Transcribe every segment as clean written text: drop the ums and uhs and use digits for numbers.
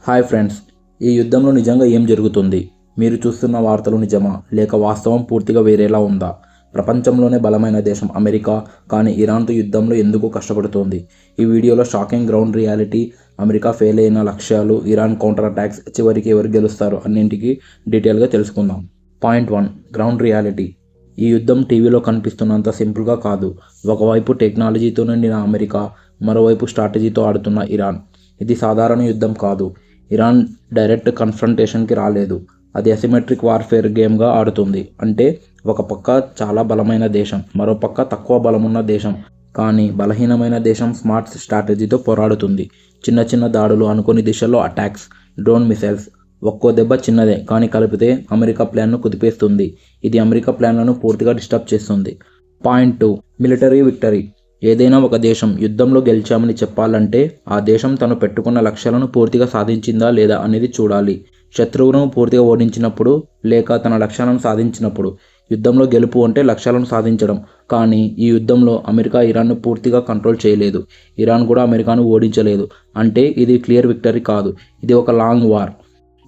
Hi friends, ఈ యుద్ధంలో నిజంగా ఏం జరుగుతుంది? మీరు చూస్తున్న వార్తలు నిజమా లేక వాస్తవం పూర్తిగా వేరేలా ఉందా? ప్రపంచంలోనే బలమైన దేశం అమెరికా, కానీ ఇరాన్తో యుద్ధంలో ఎందుకు కష్టపడుతోంది? ఈ వీడియోలో shocking ground reality, America fail అయిన లక్ష్యాలు, ఇరాన్ కౌంటర్ అటాక్స్, చివరికి ఎవరు గెలుస్తారు అన్నింటికి డీటెయిల్గా తెలుసుకుందాం. Point 1, ground reality. ఈ యుద్ధం టీవీలో కనిపిస్తున్నంత సింపుల్గా కాదు. ఒకవైపు టెక్నాలజీతో నిండిన అమెరికా, మరోవైపు స్ట్రాటజీతో ఆడుతున్న ఇరాన్. ఇది సాధారణ యుద్ధం కాదు. ఇరాన్ డైరెక్ట్ కన్ఫ్రంటేషన్కి రాలేదు. అది అసిమెట్రిక్ వార్ఫేర్ గేమ్గా ఆడుతుంది. అంటే ఒక పక్క చాలా బలమైన దేశం, మరో పక్క తక్కువ బలమున్న దేశం. కానీ బలహీనమైన దేశం స్మార్ట్ స్ట్రాటజీతో పోరాడుతుంది. చిన్న చిన్న దాడులు, అనుకోని దిశల్లో అటాక్స్, డ్రోన్ మిసైల్స్. ఒక్కో దెబ్బ చిన్నదే, కానీ కలిపితే అమెరికా ప్లాన్ను కుదిపేస్తుంది. ఇది అమెరికా ప్లాన్లను పూర్తిగా డిస్టర్బ్ చేస్తుంది. Point 2, military victory. ఏదైనా ఒక దేశం యుద్ధంలో గెలిచామని చెప్పాలంటే ఆ దేశం తను పెట్టుకున్న లక్ష్యాలను పూర్తిగా సాధించిందా లేదా అనేది చూడాలి. శత్రువును పూర్తిగా ఓడించినప్పుడు లేక తన లక్ష్యాలను సాధించినప్పుడు. యుద్ధంలో గెలుపు అంటే లక్ష్యాలను సాధించడం. కానీ ఈ యుద్ధంలో అమెరికా ఇరాన్ను పూర్తిగా కంట్రోల్ చేయలేదు. ఇరాన్ కూడా అమెరికాను ఓడించలేదు. అంటే ఇది క్లియర్ విక్టరీ కాదు, ఇది ఒక లాంగ్ వార్.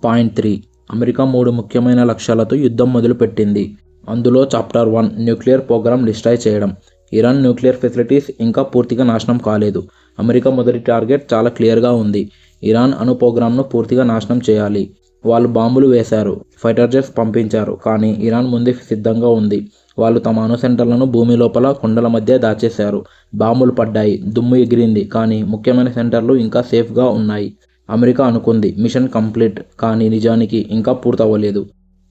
పాయింట్ 3, అమెరికా 3 ముఖ్యమైన లక్ష్యాలతో యుద్ధం మొదలుపెట్టింది. అందులో చాప్టర్ 1, న్యూక్లియర్ ప్రోగ్రామ్ డిస్ట్రాయ్ చేయడం. ఇరాన్ న్యూక్లియర్ ఫెసిలిటీస్ ఇంకా పూర్తిగా నాశనం కాలేదు. అమెరికా మొదటి టార్గెట్ చాలా క్లియర్గా ఉంది. ఇరాన్ అణు ప్రోగ్రామ్ను పూర్తిగా నాశనం చేయాలి. వాళ్ళు బాంబులు వేశారు, ఫైటర్ జెట్స్ పంపించారు, కానీ ఇరాన్ ముందే సిద్ధంగా ఉంది. వాళ్ళు తమ అణు సెంటర్లను భూమి లోపల కొండల మధ్య దాచేశారు. బాంబులు పడ్డాయి, దుమ్ము ఎగిరింది, కానీ ముఖ్యమైన సెంటర్లు ఇంకా సేఫ్గా ఉన్నాయి. అమెరికా అనుకుంది మిషన్ కంప్లీట్, కానీ నిజానికి ఇంకా పూర్తవ్వలేదు.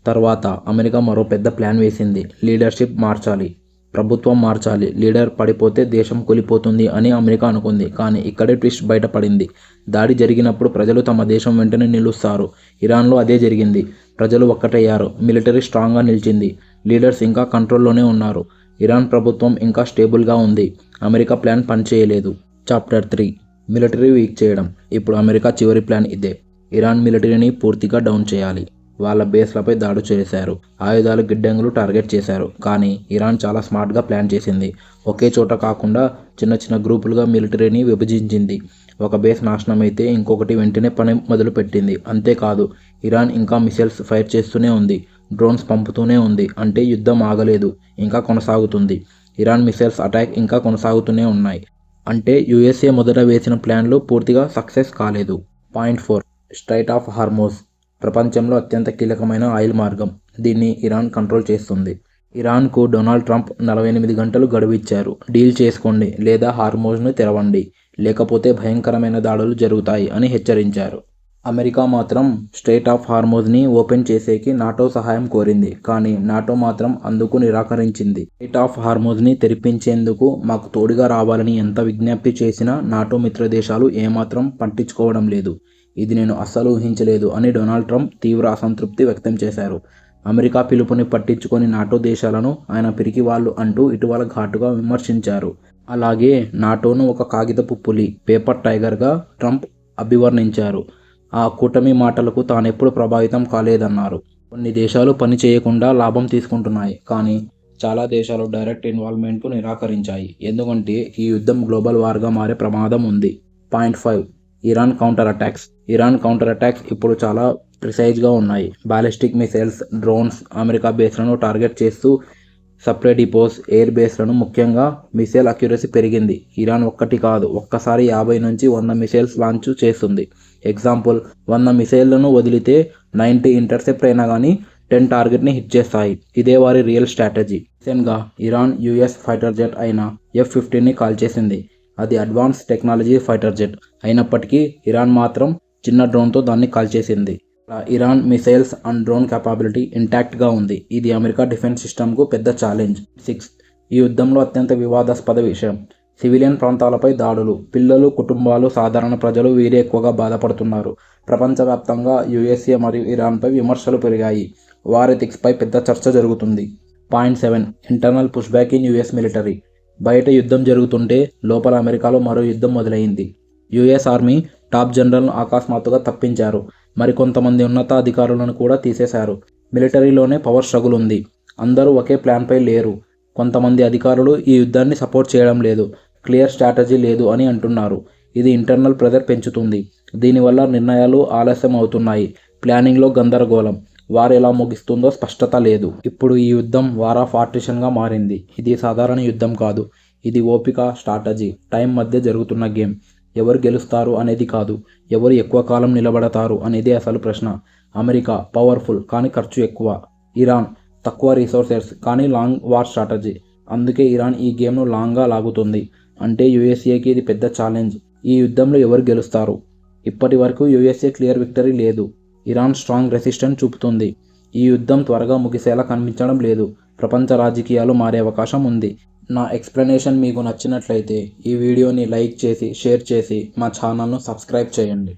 తర్వాత అమెరికా మరో పెద్ద ప్లాన్ వేసింది. లీడర్షిప్ మార్చాలి, ప్రభుత్వం మార్చాలి. లీడర్ పడిపోతే దేశం కూలిపోతుంది అని అమెరికా అనుకుంది. కానీ ఇక్కడే ట్విస్ట్ బయటపడింది. దాడి జరిగినప్పుడు ప్రజలు తమ దేశం వెంటనే నిలుస్తారు. ఇరాన్లో అదే జరిగింది. ప్రజలు ఒక్కటయ్యారు, మిలిటరీ స్ట్రాంగ్గా నిలిచింది, లీడర్స్ ఇంకా కంట్రోల్లోనే ఉన్నారు. ఇరాన్ ప్రభుత్వం ఇంకా స్టేబుల్గా ఉంది. అమెరికా ప్లాన్ పనిచేయలేదు. చాప్టర్ 3, మిలిటరీ వీక్ చేయడం. ఇప్పుడు అమెరికా చివరి ప్లాన్ ఇదే. ఇరాన్ మిలిటరీని పూర్తిగా డౌన్ చేయాలి. వాళ్ళ బేస్లపై దాడి చేశారు, ఆయుధాలు, గిడ్డంగులు టార్గెట్ చేశారు. కానీ ఇరాన్ చాలా స్మార్ట్గా ప్లాన్ చేసింది. ఒకే చోట కాకుండా చిన్న చిన్న గ్రూపులుగా మిలిటరీని విభజించింది. ఒక బేస్ నాశనం అయితే ఇంకొకటి వెంటనే పని మొదలుపెట్టింది. అంతేకాదు, ఇరాన్ ఇంకా మిసైల్స్ ఫైర్ చేస్తూనే ఉంది, డ్రోన్స్ పంపుతూనే ఉంది. అంటే యుద్ధం ఆగలేదు, ఇంకా కొనసాగుతుంది. ఇరాన్ మిసైల్స్ అటాక్ ఇంకా కొనసాగుతూనే ఉన్నాయి. అంటే యుఎస్ఏ మొదట వేసిన ప్లాన్లు పూర్తిగా సక్సెస్ కాలేదు. Point 4, straight of Hormuz. ప్రపంచంలో అత్యంత కీలకమైన ఆయిల్ మార్గం. దీన్ని ఇరాన్ కంట్రోల్ చేస్తుంది. ఇరాన్కు డొనాల్డ్ ట్రంప్ 48 గంటలు గడువు ఇచ్చారు. డీల్ చేసుకోండి లేదా హార్మోజ్ను తెరవండి, లేకపోతే భయంకరమైన దాడులు జరుగుతాయి అని హెచ్చరించారు. అమెరికా మాత్రం స్ట్రైట్ ఆఫ్ హార్మోజ్ని ఓపెన్ చేసేకి నాటో సహాయం కోరింది. కానీ నాటో మాత్రం అందుకు నిరాకరించింది. స్ట్రైట్ ఆఫ్ హార్మోజ్ని తెరిపించేందుకు మాకు తోడుగా రావాలని ఎంత విజ్ఞప్తి చేసినా నాటో మిత్ర దేశాలు ఏమాత్రం పట్టించుకోవడం లేదు. ఇది నేను అస్సలు ఊహించలేదు అని డొనాల్డ్ ట్రంప్ తీవ్ర అసంతృప్తి వ్యక్తం చేశారు. అమెరికా పిలుపుని పట్టించుకొని నాటో దేశాలను ఆయన పిరికివాళ్ళు అంటూ ఇటీవల ఘాటుగా విమర్శించారు. అలాగే నాటోను ఒక కాగితపు పులి, పేపర్ టైగర్గా ట్రంప్ అభివర్ణించారు. ఆ కూటమి మాటలకు తానెప్పుడు ప్రభావితం కాలేదన్నారు. కొన్ని దేశాలు పని చేయకుండా లాభం తీసుకుంటున్నాయి, కానీ చాలా దేశాలు డైరెక్ట్ ఇన్వాల్వ్మెంట్కు నిరాకరించాయి. ఎందుకంటే ఈ యుద్ధం గ్లోబల్ వార్గా మారే ప్రమాదం ఉంది. Point 5, Iran counter attacks. Iran counter attacks ఇప్పుడు చాలా ప్రిసైజ్గా ఉన్నాయి. బాలిస్టిక్ మిసైల్స్, డ్రోన్స్, అమెరికా బేస్లను టార్గెట్ చేస్తూ సప్లై డిపోస్, ఎయిర్ బేస్లను. ముఖ్యంగా మిసైల్ అక్యురసీ పెరిగింది. ఇరాన్ ఒక్కటి కాదు, ఒక్కసారి 50 నుంచి 100 మిసైల్స్ లాంచ్ చేస్తుంది. ఎగ్జాంపుల్, 100 మిసైళ్లను వదిలితే 90 ఇంటర్సెప్ట్ అయినా కానీ 10 టార్గెట్ని హిట్ చేస్తాయి. ఇదే వారి రియల్ స్ట్రాటజీ. రీసెంట్గా ఇరాన్ యుఎస్ ఫైటర్ జెట్ అయిన F-15ని కాల్చేసింది. అది అడ్వాన్స్ టెక్నాలజీ ఫైటర్ జెట్ అయినప్పటికీ ఇరాన్ మాత్రం చిన్న డ్రోన్తో దాన్ని కాల్చేసింది. Iran missiles and drone capability ఇంటాక్ట్గా ఉంది. ఇది అమెరికా డిఫెన్స్ సిస్టమ్కు పెద్ద ఛాలెంజ్. 6, ఈ యుద్ధంలో అత్యంత వివాదాస్పద విషయం, సివిలియన్ ప్రాంతాలపై దాడులు. పిల్లలు, కుటుంబాలు, సాధారణ ప్రజలు వీరే ఎక్కువగా బాధపడుతున్నారు. ప్రపంచవ్యాప్తంగా యుఎస్ఏ మరియు ఇరాన్పై విమర్శలు పెరిగాయి. వార్ ఎథిక్స్పై పెద్ద చర్చ జరుగుతుంది. Point 7, internal push back in US military. బయట యుద్ధం జరుగుతుంటే లోపల అమెరికాలో మరో యుద్ధం మొదలైంది. యుఎస్ ఆర్మీ టాప్ జనరల్ను అకస్మాత్తుగా తప్పించారు. మరికొంతమంది ఉన్నతాధికారులను కూడా తీసేశారు. మిలిటరీలోనే పవర్ స్ట్రగుల్ ఉంది. అందరూ ఒకే ప్లాన్పై లేరు. కొంతమంది అధికారులు ఈ యుద్ధాన్ని సపోర్ట్ చేయడం లేదు, క్లియర్ స్ట్రాటజీ లేదు అని అంటున్నారు. ఇది ఇంటర్నల్ ప్రెజర్ పెంచుతుంది. దీనివల్ల నిర్ణయాలు ఆలస్యం అవుతున్నాయి. ప్లానింగ్లో గందరగోళం. వార్ ఎలా ముగిస్తుందో స్పష్టత లేదు. ఇప్పుడు ఈ యుద్ధం వార్ ఆఫ్ ఆర్టిషన్గా మారింది. ఇది సాధారణ యుద్ధం కాదు. ఇది ఓపిక, స్ట్రాటజీ, టైం మధ్య జరుగుతున్న గేమ్. ఎవరు గెలుస్తారు అనేది కాదు, ఎవరు ఎక్కువ కాలం నిలబడతారు అనేది అసలు ప్రశ్న. అమెరికా పవర్ఫుల్ కానీ ఖర్చు ఎక్కువ. ఇరాన్ తక్కువ రిసోర్సెస్ కానీ లాంగ్ వార్ స్ట్రాటజీ. అందుకే ఇరాన్ ఈ గేమ్ను లాంగ్గా లాగుతుంది. అంటే యూఎస్ఏకి ఇది పెద్ద ఛాలెంజ్. ఈ యుద్ధంలో ఎవరు గెలుస్తారు? ఇప్పటి వరకు యూఎస్ఏ క్లియర్ విక్టరీ లేదు. ఇరాన్ స్ట్రాంగ్ రెసిస్టెన్స్ చూపుతుంది. ఈ యుద్ధం త్వరగా ముగిసేలా కనిపించడం లేదు. ప్రపంచ రాజకీయాలు మారే అవకాశం ఉంది. నా ఎక్స్ప్లెనేషన్ మీకు నచ్చినట్లయితే ఈ వీడియోని లైక్ చేసి, షేర్ చేసి మా ఛానల్ను సబ్స్క్రైబ్ చేయండి.